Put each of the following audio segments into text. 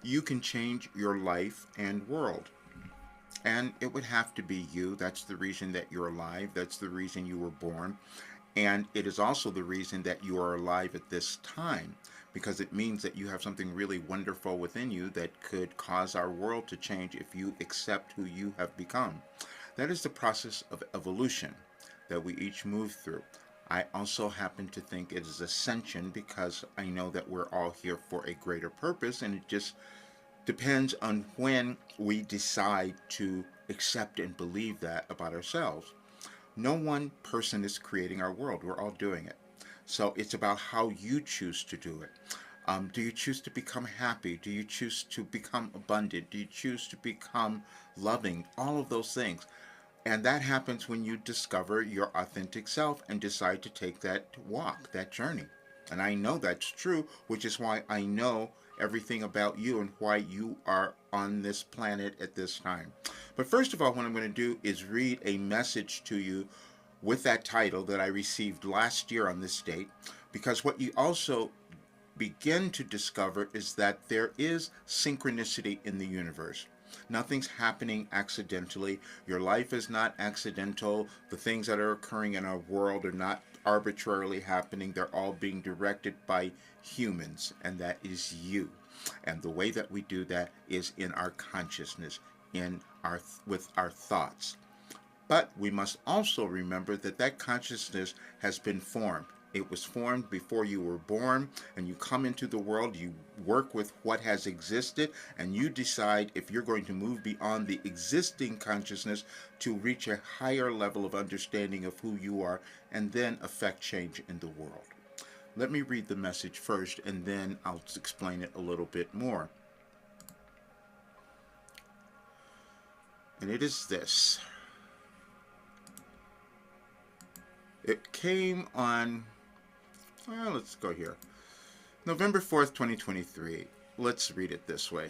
You can change your life and world. And it would have to be you. That's the reason that you're alive. That's the reason you were born. And it is also the reason that you are alive at this time, because it means that you have something really wonderful within you that could cause our world to change if you accept who you have become. That is the process of evolution that we each move through. I also happen to think it is ascension because I know that we're all here for a greater purpose, and it just depends on when we decide to accept and believe that about ourselves. No one person is creating our world. We're all doing it. So it's about how you choose to do it. Do you choose to become happy? Do you choose to become abundant? Do you choose to become loving? All of those things. And that happens when you discover your authentic self and decide to take that walk, that journey. And I know that's true, which is why I know everything about you and why you are on this planet at this time. But first of all, what I'm going to do is read a message to you with that title that I received last year on this date, because what you also begin to discover is that there is synchronicity in the universe. Nothing's happening accidentally. Your life is not accidental. The things that are occurring in our world are not arbitrarily happening. They're all being directed by humans, and that is you. And the way that we do that is in our consciousness, in our with our thoughts. But we must also remember that that consciousness has been formed. It was formed before you were born, and you come into the world, you work with what has existed, and you decide if you're going to move beyond the existing consciousness to reach a higher level of understanding of who you are, and then affect change in the world. Let me read the message first, and then I'll explain it a little bit more. And it is this. It came on, well, let's go here. November 4th, 2023. Let's read it this way.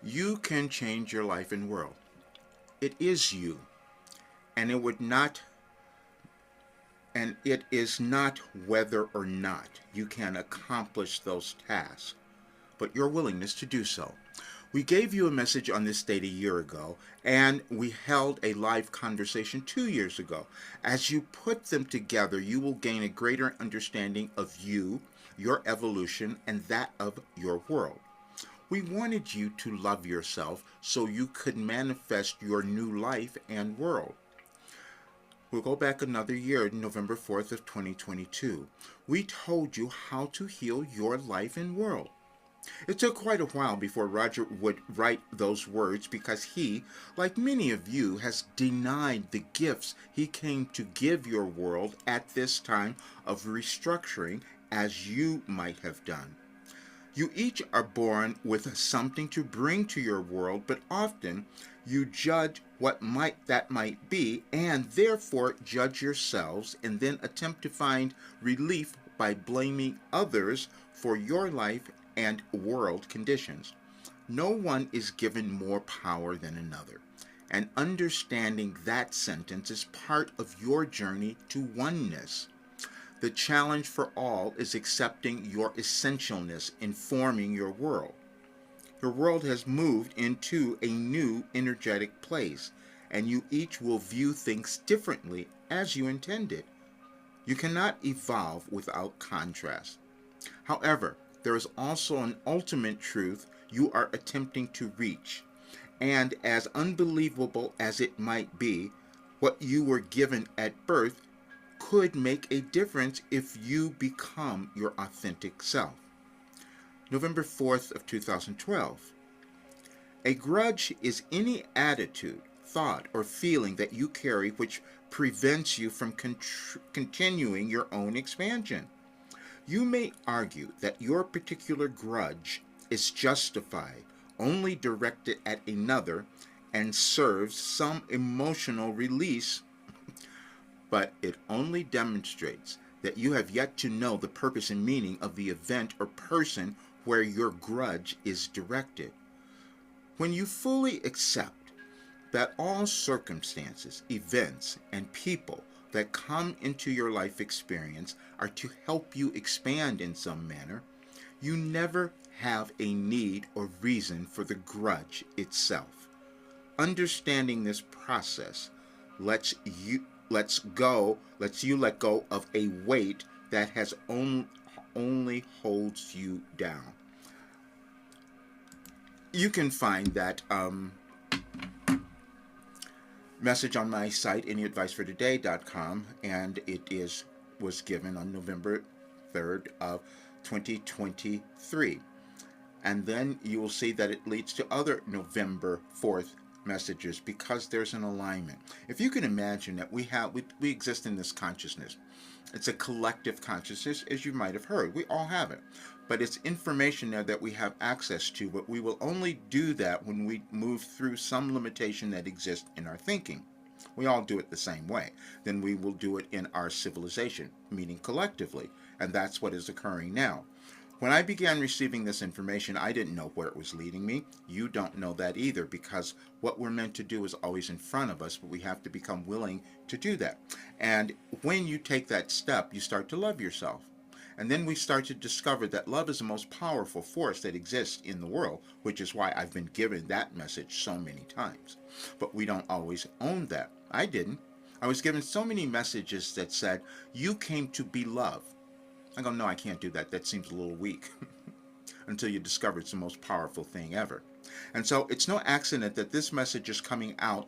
You can change your life and world. It is you. And it is not whether or not you can accomplish those tasks, but your willingness to do so. We gave you a message on this date a year ago, and we held a live conversation 2 years ago. As you put them together, you will gain a greater understanding of you, your evolution, and that of your world. We wanted you to love yourself so you could manifest your new life and world. We'll go back another year, November 4th of 2022. We told you how to heal your life and world. It took quite a while before Roger would write those words because he, like many of you, has denied the gifts he came to give your world at this time of restructuring, as you might have done. You each are born with something to bring to your world, but often you judge what that might be, and therefore judge yourselves and then attempt to find relief by blaming others for your life and world conditions. No one is given more power than another, and understanding that sentence is part of your journey to oneness. The challenge for all is accepting your essentialness in forming your world. Your world has moved into a new energetic place, and you each will view things differently as you intended. You cannot evolve without contrast. However, there is also an ultimate truth you are attempting to reach, and as unbelievable as it might be, what you were given at birth could make a difference if you become your authentic self. November 4th of 2012. A grudge is any attitude, thought, or feeling that you carry which prevents you from continuing your own expansion. You may argue that your particular grudge is justified, only directed at another, and serves some emotional release, but it only demonstrates that you have yet to know the purpose and meaning of the event or person where your grudge is directed. When you fully accept that all circumstances, events, and people that come into your life experience are to help you expand in some manner, You never have a need or reason for the grudge itself. Understanding this process lets you lets you let go of a weight that has only holds you down. You can find that message on my site, anyadvicefortoday.com, and was given on November 3rd of 2023. And then you will see that it leads to other November 4th messages because there's an alignment. If you can imagine that we exist in this consciousness. It's a collective consciousness, as you might have heard. We all have it. But it's information there that we have access to, but we will only do that when we move through some limitation that exists in our thinking. We all do it the same way. Then we will do it in our civilization, meaning collectively. And that's what is occurring now. When I began receiving this information, I didn't know where it was leading me. You don't know that either, because what we're meant to do is always in front of us, but we have to become willing to do that. And when you take that step, you start to love yourself. And then we start to discover that love is the most powerful force that exists in the world, which is why I've been given that message so many times. But we don't always own that. I didn't. I was given so many messages that said, you came to be loved. I go, no, I can't do that. That seems a little weak. Until you discover it's the most powerful thing ever. And so it's no accident that this message is coming out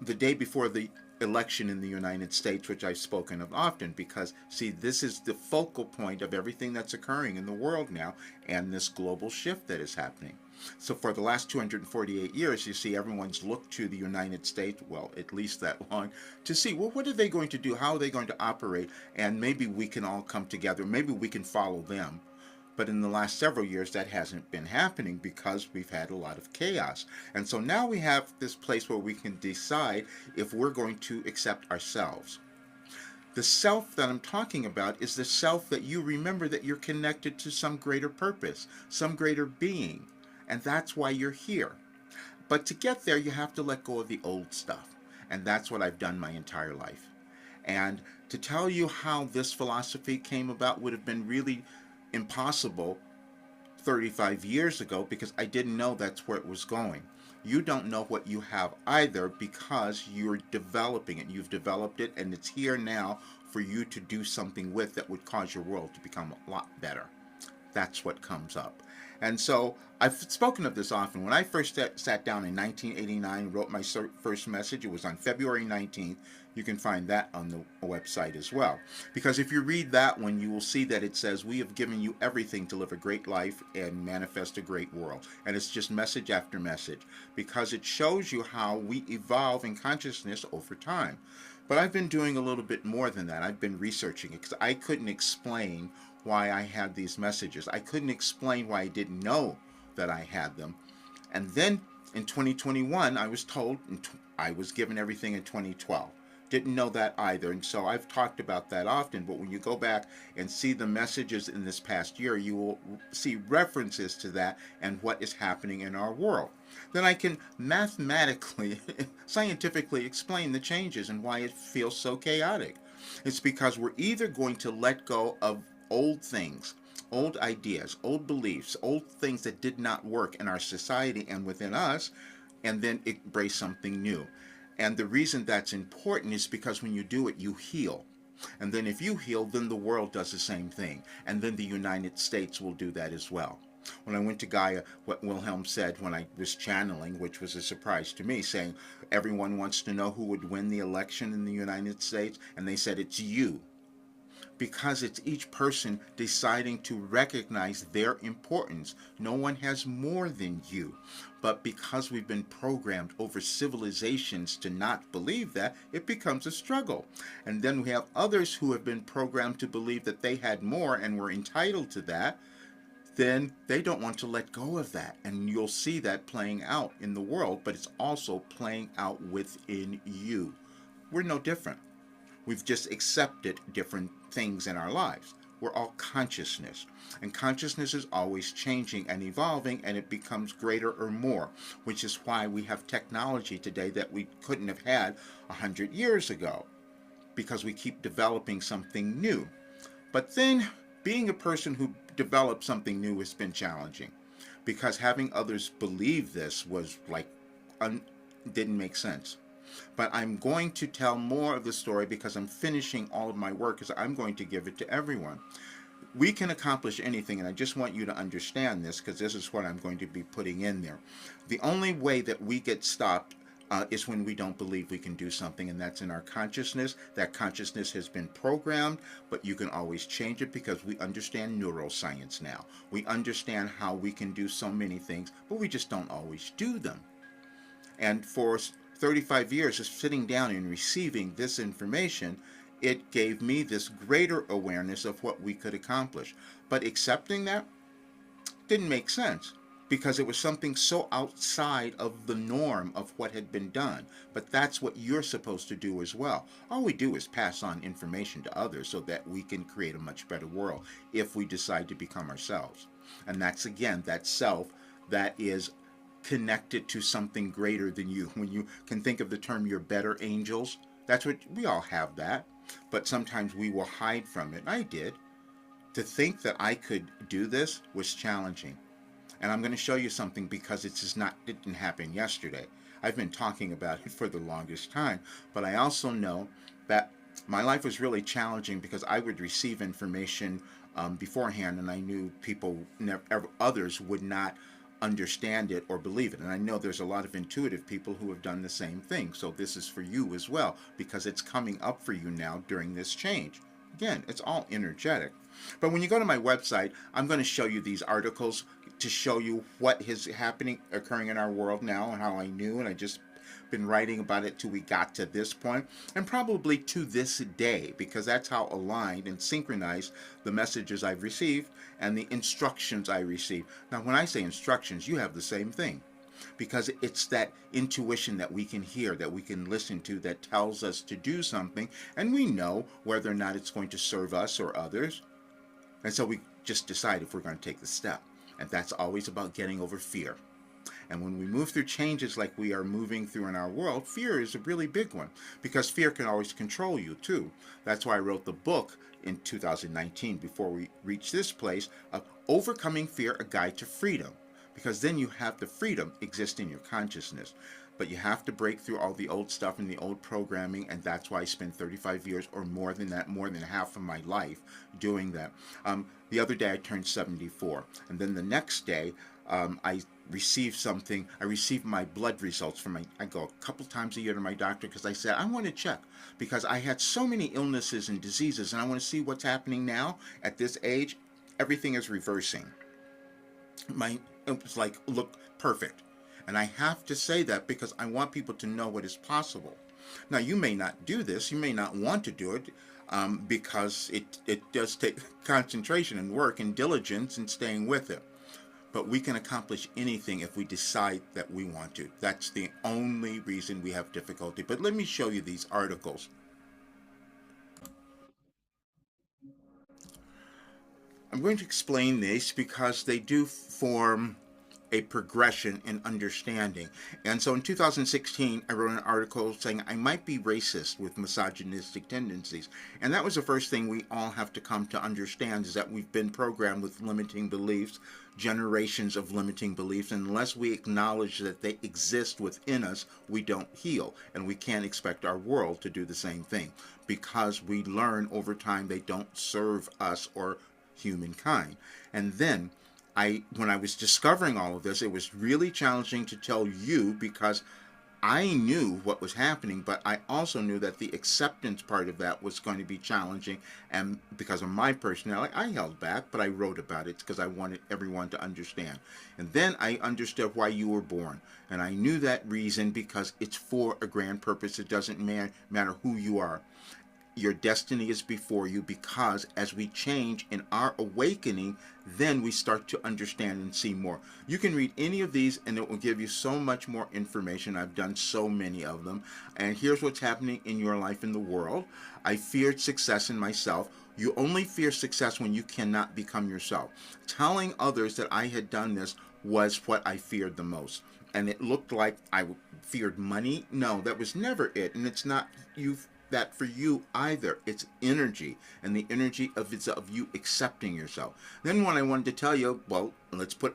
the day before the election in the United States, which I've spoken of often, because, see, this is the focal point of everything that's occurring in the world now and this global shift that is happening. So for the last 248 years, you see everyone's looked to the United States, well, at least that long, to see, well, what are they going to do? How are they going to operate? And maybe we can all come together. Maybe we can follow them. But in the last several years, that hasn't been happening because we've had a lot of chaos. And so now we have this place where we can decide if we're going to accept ourselves. The self that I'm talking about is the self that you remember that you're connected to some greater purpose, some greater being. And that's why you're here. But to get there, you have to let go of the old stuff. And that's what I've done my entire life. And to tell you how this philosophy came about would have been really impossible 35 years ago, because I didn't know that's where it was going. You don't know what you have either, because you're developing it. You've developed it, and it's here now for you to do something with that would cause your world to become a lot better. That's what comes up. And so I've spoken of this often. When I first sat down in 1989 and wrote my first message, it was on February 19th. You can find that on the website as well. Because if you read that one, you will see that it says, we have given you everything to live a great life and manifest a great world. And it's just message after message, because it shows you how we evolve in consciousness over time. But I've been doing a little bit more than that. I've been researching it, because I couldn't explain why I had these messages. I couldn't explain why I didn't know that I had them. And then in 2021, I was told, I was given everything in 2012. Didn't know that either. And so I've talked about that often. But when you go back and see the messages in this past year, you will see references to that and what is happening in our world. Then I can mathematically, scientifically explain the changes and why it feels so chaotic. It's because we're either going to let go of old things, old ideas, old beliefs, old things that did not work in our society and within us, and then embrace something new. And the reason that's important is because when you do it, you heal. And then if you heal, then the world does the same thing. And then the United States will do that as well. When I went to Gaia, what Wilhelm said when I was channeling, which was a surprise to me, saying, everyone wants to know who would win the election in the United States, and they said, it's you. Because it's each person deciding to recognize their importance. No one has more than you. But because we've been programmed over civilizations to not believe that, it becomes a struggle. And then we have others who have been programmed to believe that they had more and were entitled to that. Then they don't want to let go of that. And you'll see that playing out in the world, but it's also playing out within you. We're no different. We've just accepted different things in our lives. We're all consciousness. And consciousness is always changing and evolving, and it becomes greater or more, which is why we have technology today that we couldn't have had 100 years ago, because we keep developing something new. But then, being a person who develop something new has been challenging because having others believe this was like didn't make sense. But I'm going to tell more of the story because I'm finishing all of my work because I'm going to give it to everyone. We can accomplish anything, and I just want you to understand this because this is what I'm going to be putting in there. The only way that we get stopped is when we don't believe we can do something, and that's in our consciousness. That consciousness has been programmed, but you can always change it because we understand neuroscience now. We understand how we can do so many things, but we just don't always do them. And for 35 years of sitting down and receiving this information, it gave me this greater awareness of what we could accomplish. But accepting that didn't make sense because it was something so outside of the norm of what had been done. But that's what you're supposed to do as well. All we do is pass on information to others so that we can create a much better world if we decide to become ourselves. And that's, again, that self that is connected to something greater than you. When you can think of the term your better angels, that's what we all have that. But sometimes we will hide from it. I did. To think that I could do this was challenging. And I'm going to show you something because it didn't happen yesterday. I've been talking about it for the longest time. But I also know that my life was really challenging because I would receive information beforehand, and I knew others would not understand it or believe it. And I know there's a lot of intuitive people who have done the same thing. So this is for you as well because it's coming up for you now during this change. Again, it's all energetic. But when you go to my website, I'm going to show you these articles to show you what is occurring in our world now and how I knew, and I just been writing about it till we got to this point and probably to this day because that's how aligned and synchronized the messages I've received and the instructions I receive. Now, when I say instructions, you have the same thing because it's that intuition that we can hear, that we can listen to, that tells us to do something, and we know whether or not it's going to serve us or others. And so we just decide if we're going to take the step. And that's always about getting over fear. And when we move through changes like we are moving through in our world, fear is a really big one because fear can always control you too. That's why I wrote the book in 2019 before we reach this place of Overcoming Fear, A Guide to Freedom. Because then you have the freedom exist in your consciousness. But you have to break through all the old stuff and the old programming, and that's why I spent 35 years or more than that, more than half of my life doing that. The other day I turned 74, and then the next day I received something. I received my blood results from I go a couple times a year to my doctor because I said I want to check because I had so many illnesses and diseases, and I want to see what's happening now at this age. Everything is reversing. It was like, look perfect. And I have to say that because I want people to know what is possible. Now, you may not do this. You may not want to do it because it does take concentration and work and diligence and staying with it. But we can accomplish anything if we decide that we want to. That's the only reason we have difficulty. But let me show you these articles. I'm going to explain these because they do form a progression in understanding. And so in 2016, I wrote an article saying I might be racist with misogynistic tendencies. And that was the first thing we all have to come to understand is that we've been programmed with limiting beliefs, generations of limiting beliefs. And unless we acknowledge that they exist within us, we don't heal. And we can't expect our world to do the same thing because we learn over time they don't serve us or humankind. And then when I was discovering all of this, it was really challenging to tell you because I knew what was happening, but I also knew that the acceptance part of that was going to be challenging. And because of my personality, I held back, but I wrote about it because I wanted everyone to understand. And then I understood why you were born. And I knew that reason because it's for a grand purpose. It doesn't matter who you are. Your destiny is before you because as we change in our awakening, then we start to understand and see more. You can read any of these and it will give you so much more information. I've done so many of them. And here's what's happening in your life in the world. I feared success in myself. You only fear success when you cannot become yourself. Telling others that I had done this was what I feared the most. And it looked like I feared money. No, that was never it. And it's not that for you either. It's energy, and the energy of you accepting yourself. Then when I wanted to tell you, well,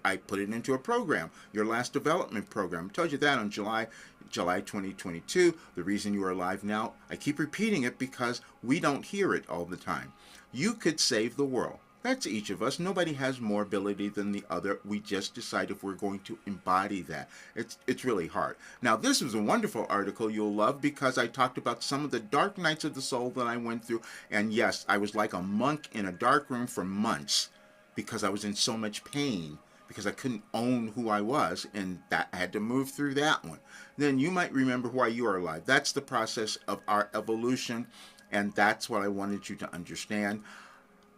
I put it into a program, your last development program. I told you that on July 2022, the reason you are alive now. I keep repeating it because we don't hear it all the time. You could save the world. That's each of us. Nobody has more ability than the other. We just decide if we're going to embody that. It's really hard. Now, this was a wonderful article you'll love because I talked about some of the dark nights of the soul that I went through. And yes, I was like a monk in a dark room for months because I was in so much pain, because I couldn't own who I was, and that I had to move through that one. Then you might remember why you are alive. That's the process of our evolution, and that's what I wanted you to understand.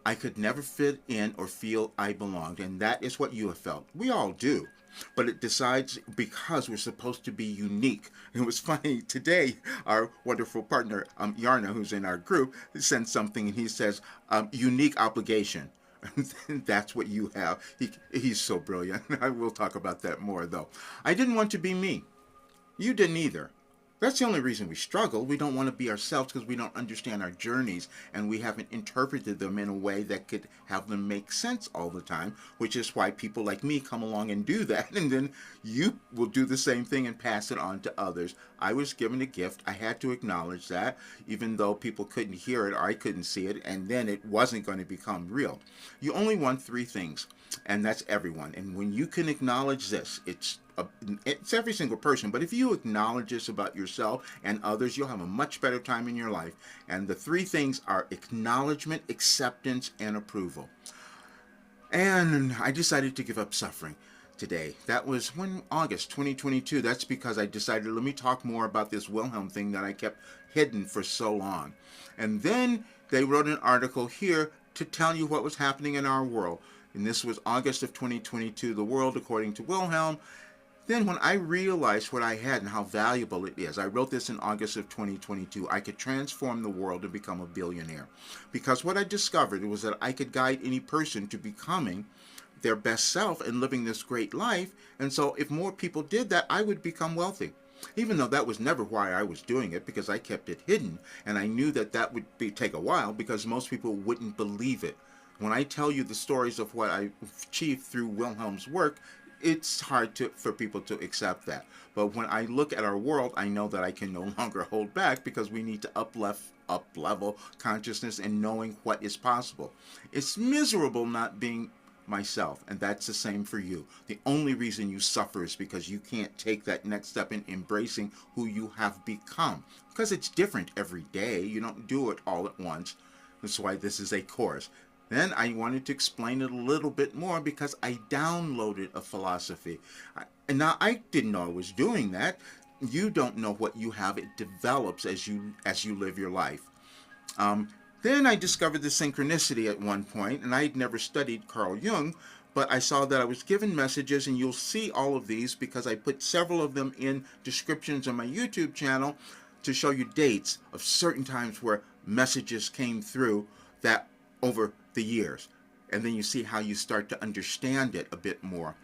I could never fit in or feel I belonged, and that is what you have felt. We all do. But it decides because we're supposed to be unique. It was funny today, our wonderful partner, Yarna, who's in our group, sent something and he says, unique obligation. That's what you have. He's so brilliant. I will talk about that more, though. I didn't want to be me. You didn't either. That's the only reason we struggle. We don't want to be ourselves because we don't understand our journeys and we haven't interpreted them in a way that could have them make sense all the time, which is why people like me come along and do that. And then you will do the same thing and pass it on to others. I was given a gift. I had to acknowledge that, even though people couldn't hear it or I couldn't see it, and then it wasn't going to become real. You only want three things, and that's everyone. And when you can acknowledge this, it's every single person, but if you acknowledge this about yourself and others, you'll have a much better time in your life. And the three things are acknowledgement, acceptance, and approval. And I decided to give up suffering today. That was when August 2022. That's because I decided, let me talk more about this Wilhelm thing that I kept hidden for so long. And then they wrote an article here to tell you what was happening in our world. And this was August of 2022, the world according to Wilhelm. Then when I realized what I had and how valuable it is, I wrote this in August of 2022, I could transform the world and become a billionaire. Because what I discovered was that I could guide any person to becoming their best self and living this great life. And so if more people did that, I would become wealthy. Even though that was never why I was doing it, because I kept it hidden. And I knew that that would take a while because most people wouldn't believe it. When I tell you the stories of what I achieved through Wilhelm's work, it's hard for people to accept that. But when I look at our world, I know that I can no longer hold back because we need to up-level consciousness and knowing what is possible. It's miserable not being myself, and that's the same for you. The only reason you suffer is because you can't take that next step in embracing who you have become. Because it's different every day. You don't do it all at once. That's why this is a course. Then I wanted to explain it a little bit more because I downloaded a philosophy. And now I didn't know I was doing that. You don't know what you have. It develops as you live your life. Then I discovered the synchronicity at one point, and I had never studied Carl Jung, but I saw that I was given messages, and you'll see all of these because I put several of them in descriptions on my YouTube channel to show you dates of certain times where messages came through that over the years. And then you see how you start to understand it a bit more.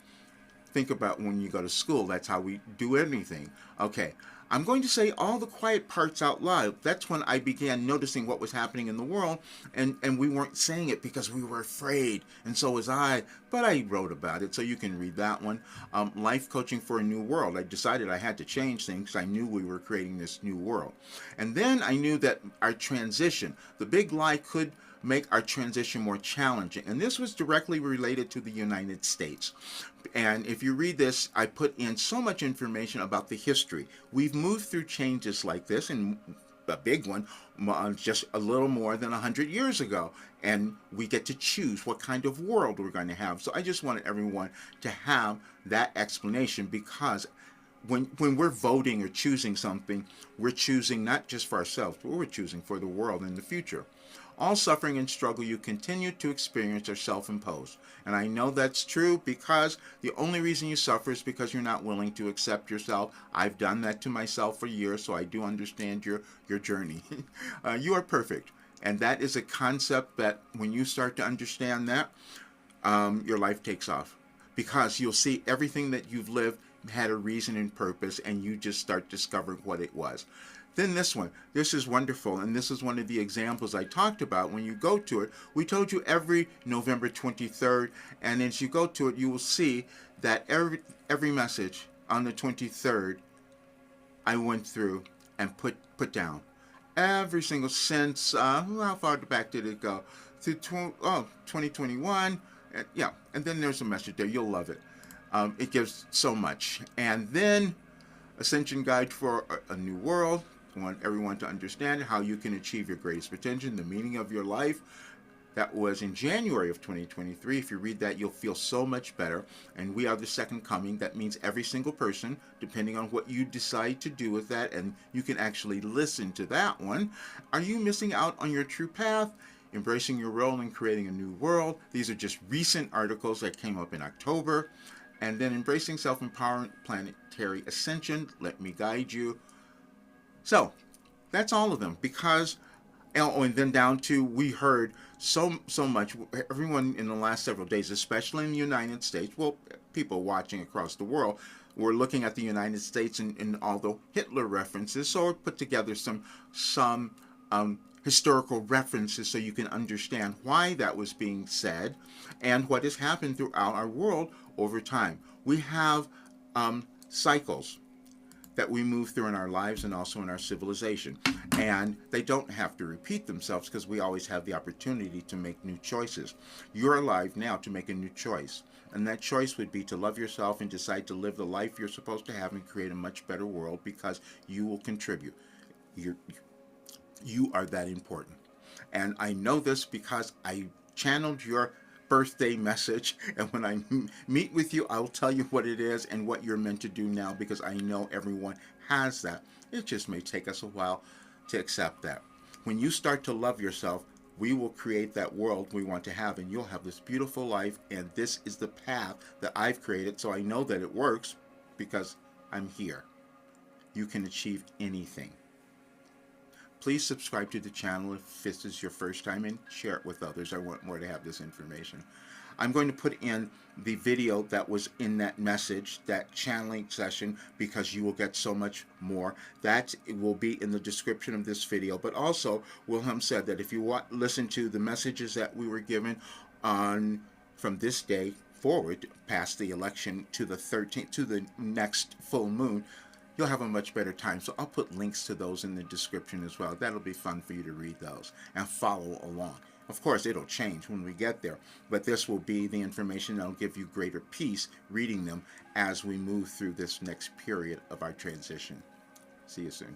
Think about when you go to school. That's how we do anything. Okay, I'm going to say all the quiet parts out loud. That's when I began noticing what was happening in the world, and we weren't saying it because we were afraid, and so was I, but I wrote about it, so you can read that one. Life Coaching for a New World. I decided I had to change things. I knew we were creating this new world. And then I knew that our transition, the big lie could make our transition more challenging. And this was directly related to the United States. And if you read this, I put in so much information about the history. We've moved through changes like this, and a big one just a little more than 100 years ago. And we get to choose what kind of world we're going to have. So I just wanted everyone to have that explanation, because when we're voting or choosing something, we're choosing not just for ourselves, but we're choosing for the world in the future. All suffering and struggle you continue to experience are self-imposed. And I know that's true because the only reason you suffer is because you're not willing to accept yourself. I've done that to myself for years, so I do understand your journey. You are perfect. And that is a concept that when you start to understand that, your life takes off. Because you'll see everything that you've lived had a reason and purpose, and you just start discovering what it was. Then this one. This is wonderful, and this is one of the examples I talked about. When you go to it, we told you every November 23rd, and as you go to it, you will see that every message on the 23rd, I went through and put down. Every single since, how far back did it go? Through 2021. Yeah, and then there's a message there. You'll love it. It gives so much. And then Ascension Guide for a New World. I want everyone to understand how you can achieve your greatest potential, the meaning of your life. That was in January of 2023. If you read that, you'll feel so much better. And we are the second coming. That means every single person, depending on what you decide to do with that, and you can actually listen to that one. Are you missing out on your true path? Embracing your role in creating a new world. These are just recent articles that came up in October. And then Embracing Self-Empowerment, Planetary Ascension, Let Me Guide You. So, that's all of them. Because, and then down to, we heard so much, everyone in the last several days, especially in the United States, well, people watching across the world, were looking at the United States and all the Hitler references, so I put together some historical references so you can understand why that was being said and what has happened throughout our world over time. We have cycles that we move through in our lives and also in our civilization. And they don't have to repeat themselves because we always have the opportunity to make new choices. You're alive now to make a new choice. And that choice would be to love yourself and decide to live the life you're supposed to have and create a much better world, because you will contribute. You are that important. And I know this because I channeled your birthday message, and when I meet with you, I'll tell you what it is and what you're meant to do now, because I know everyone has that. It just may take us a while to accept that. When you start to love yourself, we will create that world we want to have, and you'll have this beautiful life, and this is the path that I've created, so I know that it works because I'm here. You can achieve anything. Please subscribe to the channel if this is your first time, and share it with others. I want more to have this information. I'm going to put in the video that was in that message, that channeling session, because you will get so much more. That will be in the description of this video. But also, Wilhelm said that if you listen to the messages that we were given on from this day forward, past the election to the 13th, to the next full moon, you'll have a much better time. So I'll put links to those in the description as well. That'll be fun for you to read those and follow along. Of course, it'll change when we get there, but this will be the information that'll give you greater peace reading them as we move through this next period of our transition. See you soon.